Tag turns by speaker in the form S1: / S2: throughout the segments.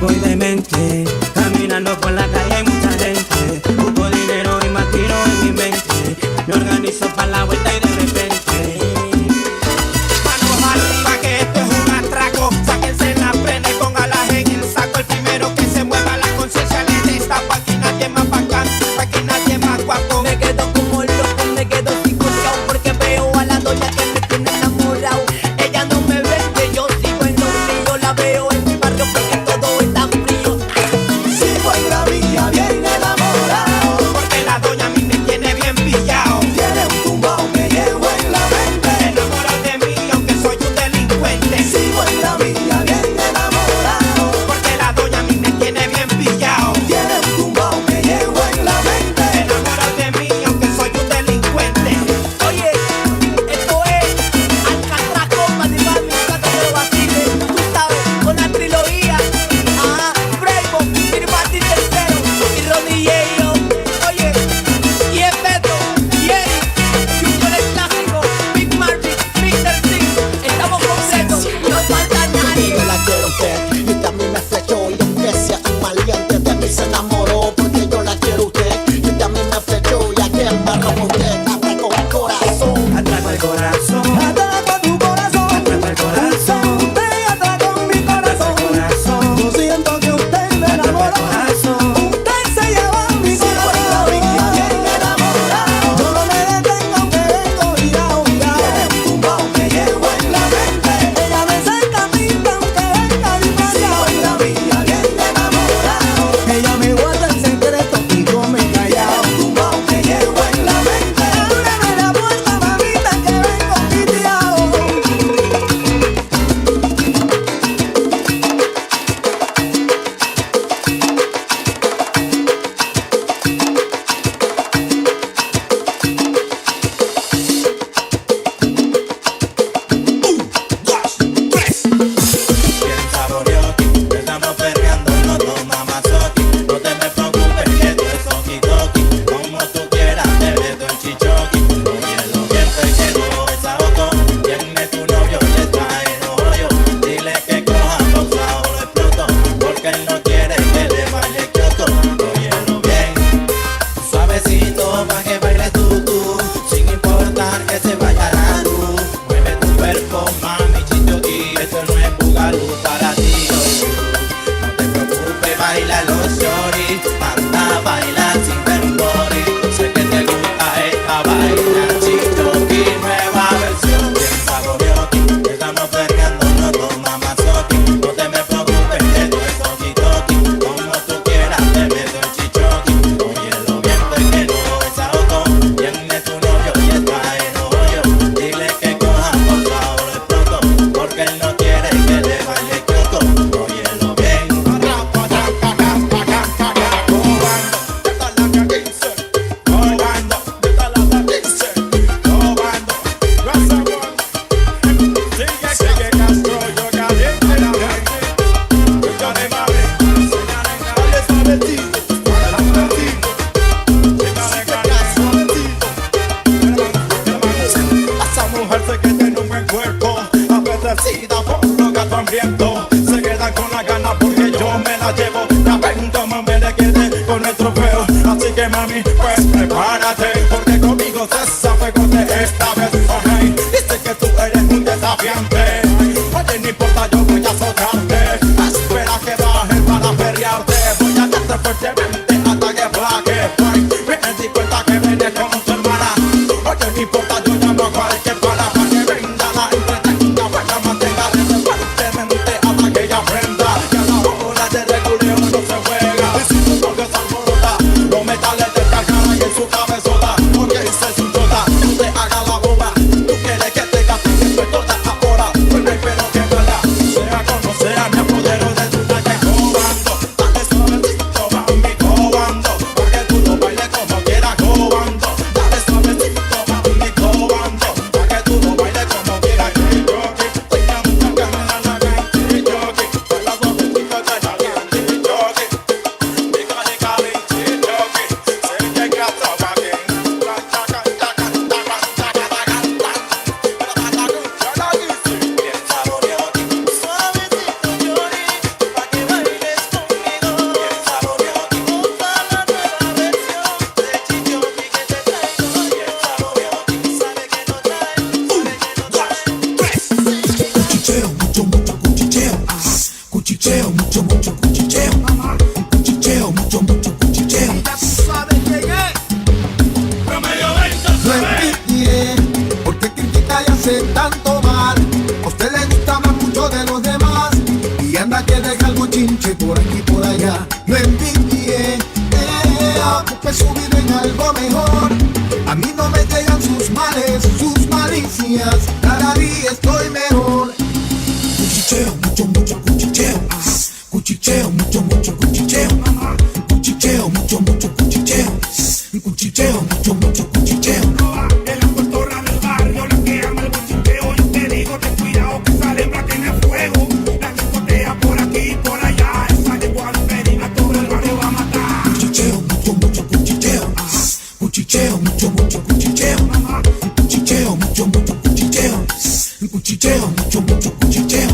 S1: voy demente. Caminando por la calle hay mucha gente. Busco dinero y más tiro en mi mente. Me organizo para la vuelta y de repente manos arriba que esto es un atraco. Sáquense la prenda y póngalas en el saco. El primero que se mueva la conciencia le destapo. Aquí nadie más bacán, aquí nadie más guapo.
S2: Me quedo como loco, me quedo psicoseado porque veo a la doña que me tiene enamorado. Ella no me vende, yo sigo en lo mío. La veo en mi barrio porque todo está frío.
S3: Sigo en la vía bien enamorado,
S1: porque la doña a mí me tiene bien pillado.
S3: tiene un tumbao que llevo en la mente.
S1: Enamorado de mí aunque soy un delincuente.
S3: Sigo en la vía bien enamorado,
S1: porque la doña a mí me tiene bien pillado.
S3: tiene un tumbao que llevo en la mente.
S1: Enamorado de mí aunque soy un delincuente.
S2: Oye, esto es Alcatraz con Mani Mami, trata de vacile, tú sabes, con la trilogía. Ajá, Bravo, Firmati tercero y Ronnie Yeyo. Oye, y es Beto, y Eric, Junior el clásico, Big Marvin, Mr. Six. Estamos completos, no falta nadie.
S3: Yo la quiero a usted y también me flechó. Y aunque sea un valiente de mí se enamoró, porque yo la quiero a usted y también me flechó. Y aquí embarramos usted, atraco el corazón.
S1: Atraco el corazón.
S3: Atraco tu corazón,
S1: Atraco el corazón.
S3: usted atracó mi
S1: Atraco el
S3: corazón.
S1: corazón.
S3: Yo siento que usted me
S1: Atraco el
S3: enamoró.
S1: corazón.
S3: Usted se lleva mi corazón. Bien enamorado, yo no me detengo aunque vengo girao, girao. Tiene un tumbao que llevo en la mente. Ella me cerca a mí aunque venga disfrazado. En la vía bien enamorado, ella me guarda el secreto y come callado. Un tumbao que llevo en la mente. Ábreme la puerta, mamita, que vengo piteado.
S4: Bien saborioki, estamos perreando, no toma mazoki. No te me preocupes que esto es okidoki. Como tú quieras te meto en chichoki. Oye, lo bien que no es ahogo. Viene tu novio y está en hoyo. Dile que coja pausa o lo exploto, porque él no quiere que le baile kioto. Óyelo bien, suavecito pa' que bailes tú, sin importar que se vaya la luz. Mueve tu cuerpo, mami, chichoki. Esto no es bugalú para ti. No te preocupes, baila los shorty. Anda, baila sin temblori. Sé que te gusta esta vaina, chichoki, nueva versión. Bien saborioki, estamos perreando, no toma mazoki. No te me preocupes, esto es okidoki. Como tú quieras te meto en chichoki. Óyelo bien, que no es ahogo. Viene tu novio y está en hoyo. Dile que coja pausa o lo exploto, porque él no quiere que le baile kioto. Óyelo bien.
S5: Esa mujer sé que tiene un buen cuerpo, apetecida por los gatos hambrientos. Se quedan con la gana porque yo me la llevo. La vento, mami, le quedé con el trofeo. Así que mami, pues prepárate, porque conmigo se sabe de esta vez. Oh, hey, dice que tú eres un desafiante. Oye, no importa, yo voy a azotarte. Espera que baje para perrearte. Voy a darte fuertemente hasta que plaque. Ven, di cuenta que vienes con tu hermana. Oye, no importa, yo llamo a cualquier para que venga la entretenga. Pues la mantenga fuertemente hasta que ella aprenda. Que a la hora de reguleo
S3: cuchicheo, mucho, mucho cuchicheo. Cuchicheo, mucho, mucho cuchicheo. Cuchicheo, mucho, mucho cuchicheo. Cuchicheo, mucho, mucho cuchicheo.
S6: En la cotorra del barrio, la que ama el cuchicheo. Yo te digo, ten cuidado que esa hembra tiene fuego. La discotea por aquí y por allá. Esa llegó al perina, todo el barrio va a matar.
S3: Cuchicheo, mucho, mucho cuchicheo. Cuchicheo, mucho, mucho cuchicheo. Cuchicheo, mucho, mucho cuchicheo. Cuchicheo, mucho, mucho cuchicheo.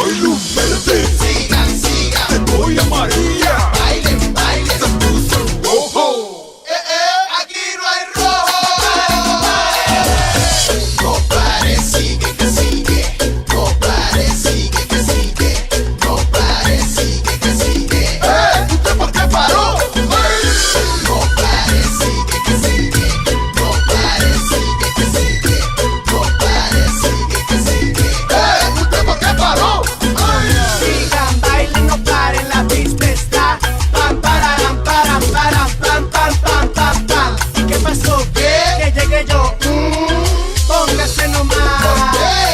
S5: doy luz verde.
S4: Sigan, sigan.
S5: Te doy amarilla.
S4: Bailen, bailen.
S5: Se puso en rojo.
S4: Aquí no hay rojo. No pare, sigue que sigue. No pare, sigue que sigue. No pare, sigue que sigue. ¿Usted por qué paró? No pare, sigue que sigue. No pare, sigue que sigue. No pare, sigue que sigue. ¿Usted por qué paró?
S2: Sigan, bailen, no paren, la pista está. Pam, pararam, param, param, pam, pam, pam, pam, pam. ¿Y qué pasó? Que llegué yo. Póngase nomás.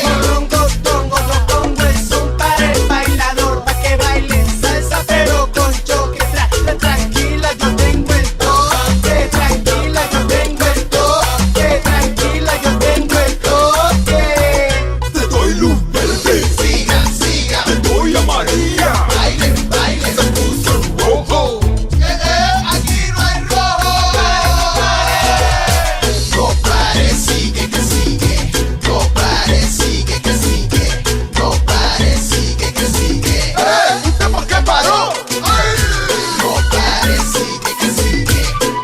S2: Morongo, tongo, yo pongo el son para el bailador, pa' que bailen salsa, pero con choque. Tranquila, yo tengo el toque. Tranquila, yo tengo el toque. Tranquila, yo tengo el toque.
S5: Te doy luz verde.
S4: Sigan, sigan.
S5: Te doy amarilla.
S4: Bailen, bailen.
S5: Se puso en rojo.
S4: Aquí no hay rojo. No pare, sigue que sigue. No pare, sigue que sigue. No pare, sigue que sigue. ¿Usted por qué paró? No pare, sigue que sigue.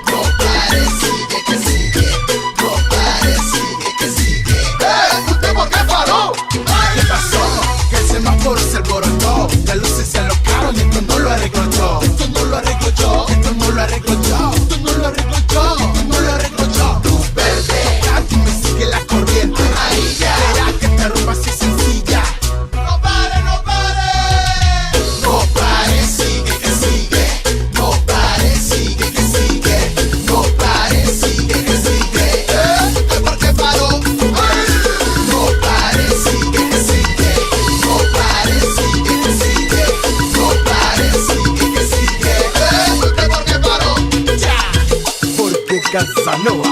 S4: No pare, sigue que sigue. No pare, sigue que sigue. ¿Usted por qué paró? ¿Qué pasó? Que el semáforo se alborotó. Las luces se alocaron y esto no lo arreglo yo. Esto no lo arreglo yo. Esto no lo arreglo yo. Esto no lo arreglo yo. Esto no lo arreglo yo. Luz verde. Aquí me sigue la corriente. Amarilla. Verá que esta rumba así sencilla. No pare, no pare. No pare, sigue que sigue. No pare, sigue que sigue. No pare, sigue que sigue. ¿Usted por qué paró? No pare, sigue que sigue. No pare, sigue que sigue. No pare, sigue que sigue. ¿Usted por qué paró? Ya.
S5: Porque Casanova.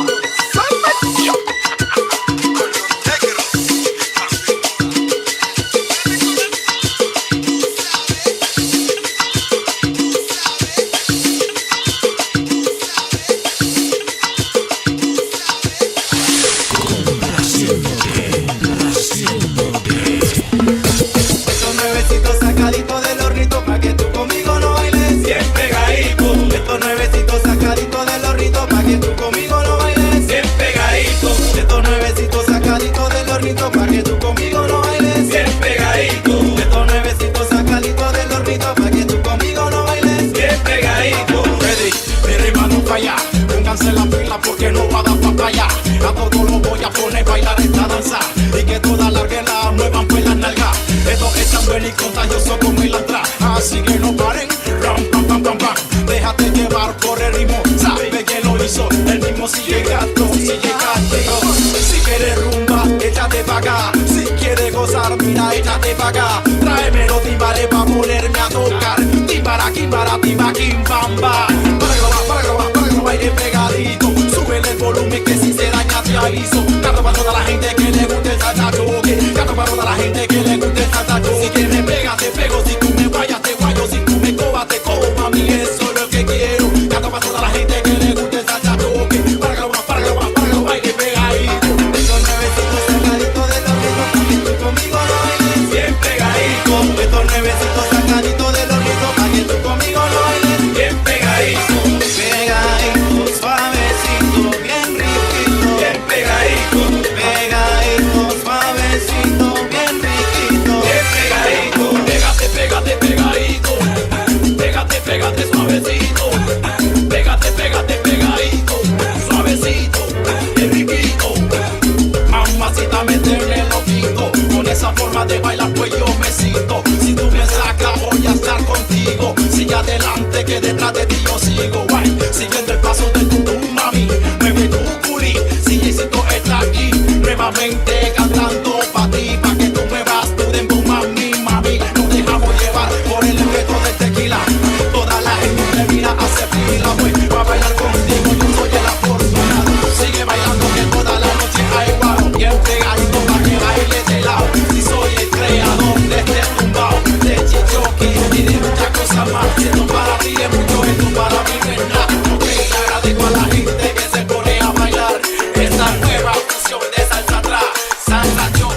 S2: Estos nuevecitos sacaditos del hornito pa' que tú conmigo no bailes. Bien pegadito. Estos nuevecitos sacaditos del hornito pa' que tú conmigo no bailes. Bien pegadito. Estos nuevecitos sacaditos del hornito pa' que tú conmigo no bailes. Bien pegadito. Estos nuevecitos sacaditos del hornito pa' que tú conmigo no bailes. Bien pegadito.
S6: Ready, mi rima no falla. Pónganse la pila porque no va a dar papaya. A todos los voy a poner bailar esta danza. Y que todas larguen la muevan pues las nalgas. Esto es tan bueno y contagioso como el atrás. Así que no paren, ram, pam, pam, pam, pam. Déjate llevar por el ritmo. Sabe que lo hizo el mismo si llegaste, si llegaste. Si quieres rumba, échate pa' acá. Si quieres gozar, mira, échate pa' acá. Tráemelo timbales pa' ponerme a tocar. Timbara, kimbara, timba, kimbamba. Para que lo baile pegadito. Súbele el volumen que si se daña te aviso. Canto para toda la gente que le guste el saltachoque. Canto para toda la gente que le guste el saltachoque. Si que me pega, te pego. Si tú me vayas, te guayo. Si tú me cobas, te cobo. Mami, eso es lo que quiero. Canto para toda la gente que le guste el saltachoque. Para que lo baile pegadito.
S2: Estos nuevecitos sacaditos del hornito pa' que tú conmigo no bailes.
S6: Bien pegadito.
S2: Estos nuevecitos sacaditos del hornito pa' que tú conmigo no bailes.
S6: Bien pegadito.
S2: Pegadito, suavecito, bien riquito.
S6: Bien pegadito.
S2: Pegadito, suavecito, bien riquito.
S6: Bien pegadito. Pégate, pégate, pegadito. Pégate, pégate, suavecito. Pégate, pégate, pegadito. Suavecito, bien riquito. Mamacita, métele loquito. Con esa forma de bailar pues yo me cito. Si tú me sacas voy a estar contigo. Sigue adelante que detrás de ti yo sigo. Guay, siguiendo el paso de tu mami. Mueve tu culi, si éxito está aquí. Nuevamente cantando pa' ti, pa' que tú muevas tu dembow, mami, mami. Nos dejamos llevar por el efecto del tequila. Toda la gente me mira, hace fila, pues va a bailar contigo, yo soy el afortunado. Sigue bailando que toda la noche hay guau. Bien pegadito pa' que baile de lado. Si soy el creador de este tumbao, de chichoqui y de muchas cosas más. Esto para ti es mucho, esto para mí no es nada. Ok, agradezco a la gente que se pone a bailar esta nueva fusión de salsa atrás. Salsa yo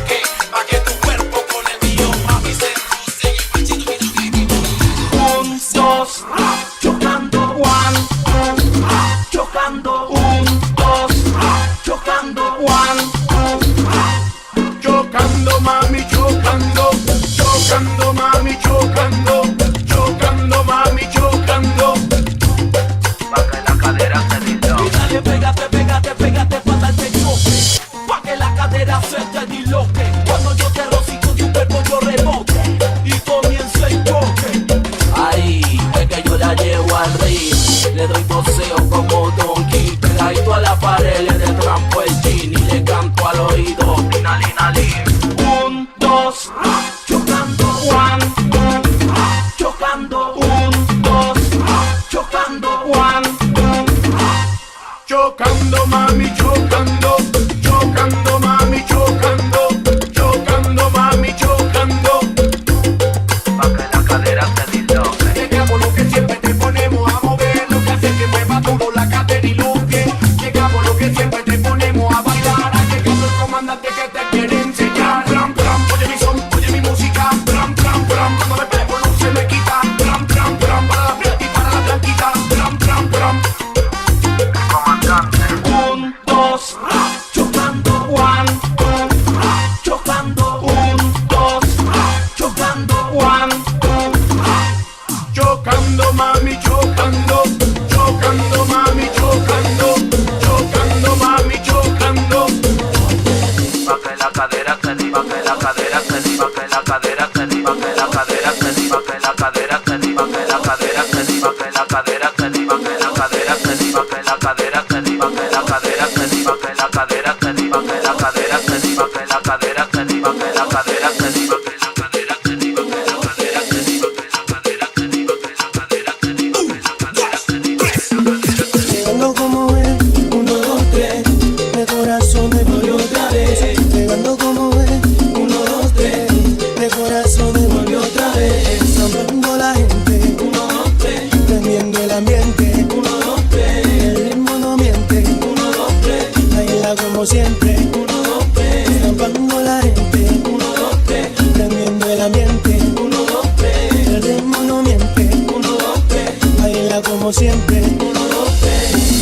S6: Chocando, mami, chocando, chocando, mami, chocando, chocando, mami, chocando.
S7: Pa' que la cadera se disloque.
S6: Llegamos lo que siempre te ponemos a mover, lo que hace que mueva todo la cadera y los pies. Llegamos lo que siempre te ponemos a bailar, ha llegado el comandante que te quiere enseñar. Bram, bram, oye mi son, oye mi música. Bram, bram, bram, cuando me pego no se me quita. Bram, bram, bram, para la fiesta y para la blanquita. Bram, bram, bram.
S7: Comandante.
S6: 1, 2, chocando. 1, 2, chocando. 1, 2, chocando. 1, 2, chocando, mami, chocando. Chocando, mami, chocando. Chocando, mami, chocando.
S7: Pa' que la cadera se di, pa' que la cadera se di, pa' que la cadera se di, pa' que la cadera se di, pa' que la cadera se di, pa' que la cadera se di, pa' que la cadera se di, pa' que la cadera se di, pa' que la cadera se di, pa' que la cadera se di, pa' que la cadera se di, pa' que la cadera se di, pa' que la cadera se di, pa' que la cadera se di, pa' que la cadera se di, pa' que la cadera se di, pa' que la cadera se di, pa' que la cadera se di, pa' que la cadera se di, pa' que la cadera se di.
S3: Llegando como es, 1, 2, 3, de corazón me volvió otra vez. Llegando como es, 1, 2, 3, de corazón me volvió otra vez. Sonriendo la gente, 1, 2, 3, prendiendo el ambiente, 1, 2, 3, el ritmo no miente, 1, 2, 3, baila como siempre, 1, 2, 3, estampando la gente, 1, 2, 3, prendiendo el ambiente, 1, 2, 3, el ritmo no miente, 1, 2, 3, baila como siempre, 1, 2, 3.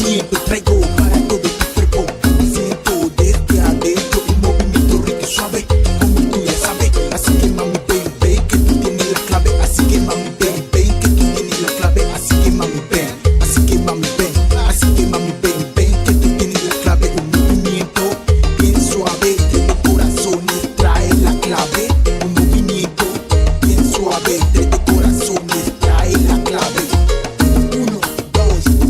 S8: Siempre traigo para todo tu cuerpo. Siento desde adentro un movimiento rico y suave, como tú ya sabes. Así que mami, ven, ven, que tú tienes la clave. Así que mami, ven, ven, que tú tienes la clave. Así que mami, ven, así que mami, ven, así que mami, ven, ven, que tú tienes la clave. Un movimiento bien suave, de tu corazón trae la clave. Un movimiento bien suave, de tu corazón trae la clave. 1, 2,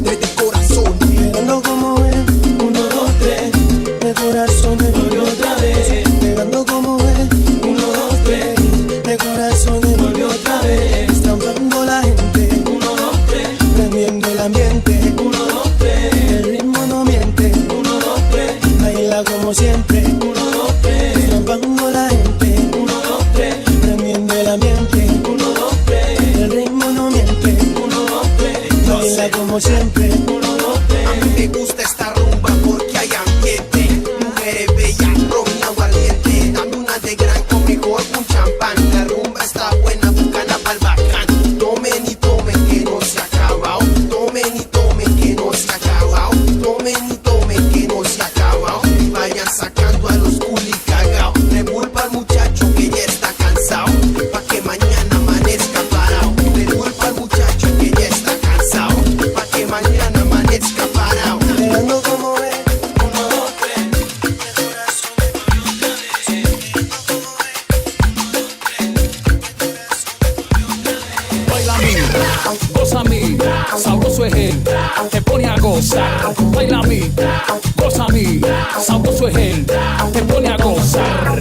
S8: 3 de corazón.
S3: Llegando como es, 1, 2, 3, de corazón me volvió otra vez. Llegando como es, 1, 2, 3, de corazón me volvió otra vez. Estampando la gente, 1, 2, 3, prendiendo el ambiente, 1, 2, 3, el ritmo no miente, 1, 2, 3, baila como siempre, 1, 2, 3, estampando la gente, 1, 2, 3, prendiendo el ambiente, 1, 2, 3, el ritmo no miente, 1, 2, 3, baila como siempre, 1, 2, 3.
S8: A mí me gusta esta rumba porque hay ambiente. Mujeres bellas, ron y aguardiente. Dame una de gran con mejor un champán. La rumba está buena, bucana pa'l bacán. Tomen y tomen que no se ha acabado. Tomen y tomen que no se ha acabado. Tomen y tomen que no se ha acabado. Y vayan sacando a los culi cagados. Revuelva al muchacho que ya está cansado, pa' que mañana amanezca parado. Revuelva al muchacho que ya está cansado, pa' que mañana amanezca parado.
S3: Llegando como es, 1, 2, 3, de corazón me volvió otra vez.
S9: Baila a mí, goza a mí, sabroso es él, te pone a gozar. Baila a mí, goza a mí, sabroso es él, te pone a gozar.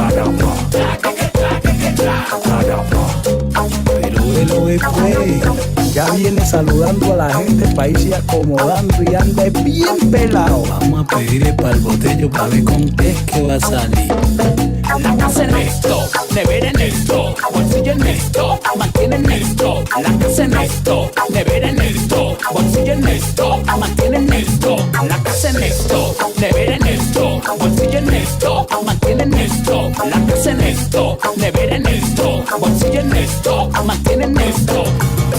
S9: Caramba, caramba, caramba.
S10: Pero velo después, ya viene saludando a la gente, país y acomodando y anda bien pelado. Vamos a pedirle para el botello para ver con qué es que va a salir.
S9: La casa en esto, nevera en esto, bolsillo en esto, mantiene en esto. La casa en esto, nevera en esto, bolsillo en esto, mantiene en esto. La casa en esto, nevera en esto, bolsillo en esto, mantiene en esto. La casa en esto, nevera en esto, bolsillo en esto, mantiene en esto.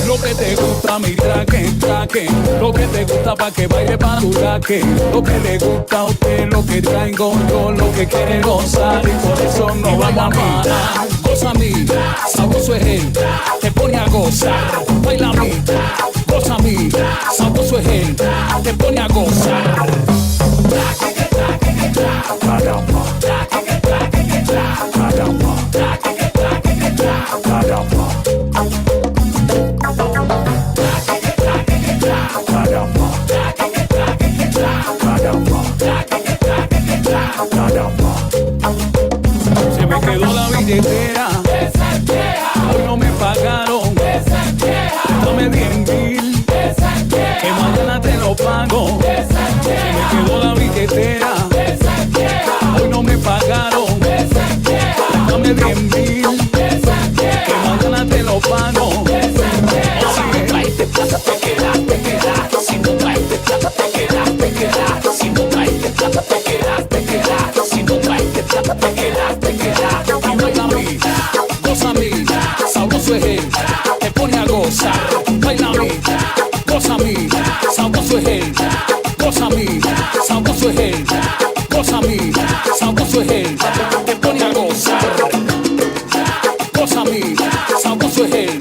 S9: Lo que te gusta, mi traque, traque. Lo que te gusta pa' que baile pa' tu raque. Lo que le gusta a usted, lo que traigo yo, lo que quiere gozar. Y por eso no vamos a parar. Goza a mí, sabroso es él, te pone a gozar. Baila a mí, goza a mí, sabroso es él, te pone a gozar. Caramba, caramba, caramba. Caramba, mí, sabroso es él.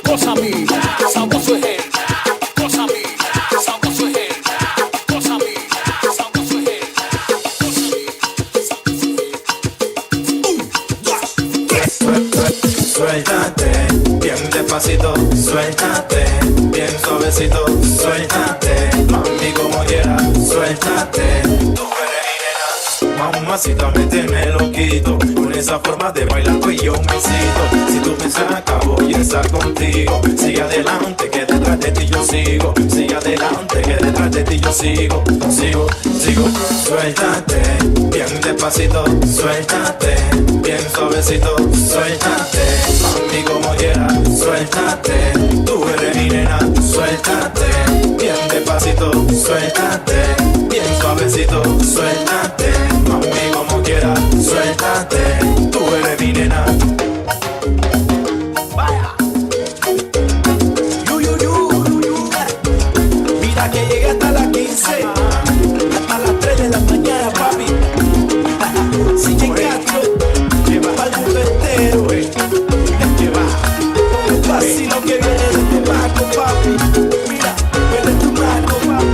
S9: Cosa a mí, sabroso es él. Cosa a mí, sabroso es él. Cosa a mí, sabroso es él.
S4: Suéltate, bien despacito, suéltate, bien suavecito, suéltate, mami como quiera, suéltate, tú eres mi nena. Mamacita me tiene loquito, con esa forma de bailar pues yo me excito. Si tú piensas que voy a estar contigo, sigue adelante que detrás de ti yo sigo. Sigue adelante que detrás de ti yo sigo. Sigo, suéltate, bien despacito, suéltate, bien suavecito, suéltate, mami como quiera, suéltate, tú eres mi nena, suéltate, bien despacito, suéltate, bien suavecito, suéltate, mami como quiera, suéltate, tú eres mi nena.
S2: Vaya. Mira que llegué hasta las 15, hasta las 3 de la mañana, papi. Si llegaste, para el mundo entero, un vacilo que viene de este marco, papi. Mira, viene tu marco, papi.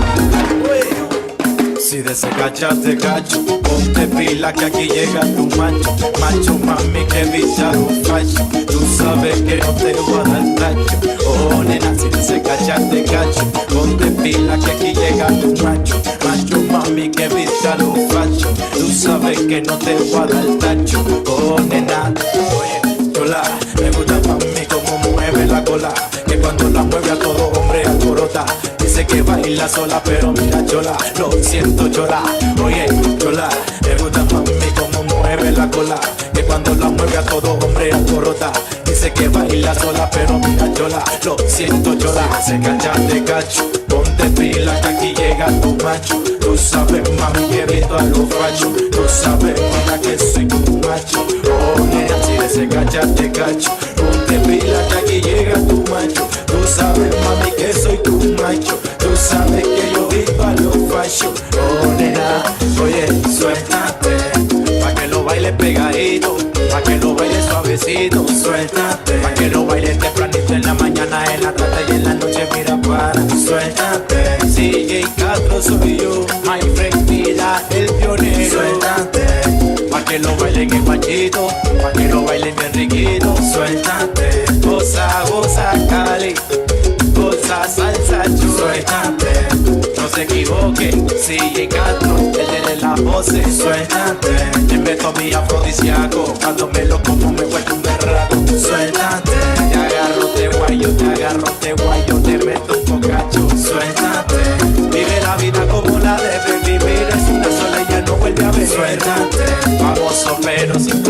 S4: Si de ese cachaste cacho, ponte pila que aquí llega tu macho. Macho mami que bicha lo facho. Tú sabes que no te voy a dar tacho. Oh nena, si de ese cachaste cacho, ponte pila que aquí llega tu macho. Macho mami que bicha lo facho. Tú sabes que no te voy a dar tacho. Oh nena, oye, chola, me gusta mami como mueve la cola. Que cuando la mueve a todo hombre alborota. Dice que baila sola, pero mira chola, lo siento chola. Oye, chola, me gusta mami como mueve la cola. Que cuando la mueve a todo hombre alborota. Dice que baila sola, pero mira chola, lo siento chola. Se cachaste cacho, ponte pila que aquí llega tu macho. Tú sabes mami que visto a los fachos. Tú sabes mira que soy tu macho. Oh nena, si de ese cachaste cacho, ponte pila que aquí llega tu macho. Tú sabes mami que soy tu macho. Tú sabes que yo visto a los fachos. Oh nena, oye, suéltate, pa' que lo bailes pegadito, pa' que lo bailes suavecito, suéltate, pa' que lo bailes tempranito en la mañana, en la tarde y en la noche, mira para, suéltate, CJ Castro soy yo, my friend, mira el pionero, suéltate, pa' que lo bailen en machito, pa' que lo bailen bien riquito, suéltate, goza, goza, Cali, goza, salsa, chulo, suéltate, no se equivoque, CJ Castro, el de las voces, suéltate, te meto mi afrodisíaco, cuando me lo como me vuelvo un berraco, suéltate, te agarro, te guayo, te meto un cocacho, suéltate, vive la vida como la debe vivir, es una sola y ya no vuelve a ver, suéltate, famoso pero sin